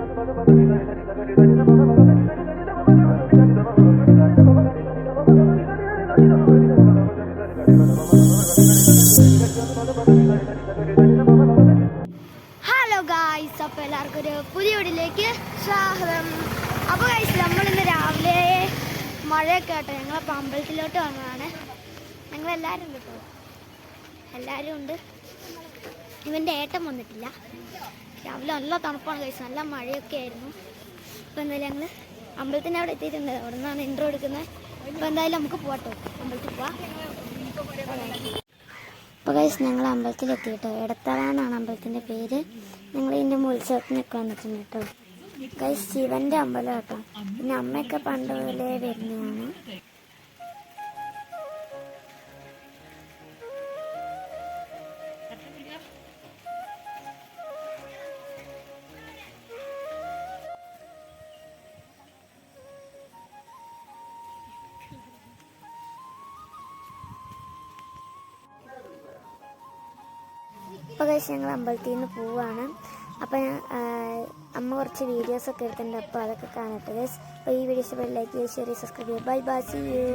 Hello guys, അപ്പോൾ എല്ലാവർക്കും ഒരു പുതിയ വീഡിയോയിലേക്ക് സ്വാഗതം. അപ്പോൾ ഗായ്സ്, നമ്മളിന്ന് രാവിലെ മഴയൊക്കെ കേട്ടോ ഞങ്ങളപ്പോൾ അമ്പലത്തിലോട്ട് വന്നതാണ്. ഞങ്ങളെല്ലാവരും കേട്ടോ, എല്ലാവരും ഉണ്ട്. ഇവൻ്റെ ഏട്ടൻ വന്നിട്ടില്ല. രാവിലെ നല്ല തണുപ്പാണ് ഗായ്സ്, നല്ല മഴയൊക്കെ ആയിരുന്നു. അപ്പോൾ എന്തായാലും ഞങ്ങൾ അമ്പലത്തിൻ്റെ അവിടെ എത്തിയിട്ടുണ്ട്. അവിടെ നിന്നാണ് ഇൻട്രോ എടുക്കുന്നത്. അപ്പോൾ എന്തായാലും നമുക്ക് പോകട്ടോ, അമ്പലത്തിൽ പോവാം. അപ്പോൾ ഗൈസ്, ഞങ്ങൾ അമ്പലത്തിലെത്തി കേട്ടോ. എടത്തറ എന്നാണ് അമ്പലത്തിൻ്റെ പേര്. ഞങ്ങൾ ഇതിൻ്റെ ഉത്സവത്തിനൊക്കെ വന്നിട്ടുണ്ട് കേട്ടോ. ഗൈസ്, ശിവൻ്റെ അമ്പലം കേട്ടോ. പിന്നെ അമ്മയൊക്കെ പണ്ട് മുതലേ വരുന്നതാണ്. അപ്പോൾ ഗൈസ്, ഞങ്ങൾ അമ്പലത്തിൽ നിന്ന് പോവുകയാണ്. അപ്പോൾ അമ്മ കുറച്ച് വീഡിയോസൊക്കെ എടുത്തിട്ടുണ്ട്. അപ്പോൾ അതൊക്കെ കാണട്ടെ ഗൈസ്. അപ്പോൾ ഈ വീഡിയോസ് ലൈക്ക് ചെയ്യുക, ഷെയർ ചെയ്യുക, സബ്സ്ക്രൈബ് ചെയ്യുക. Bye bye, see U.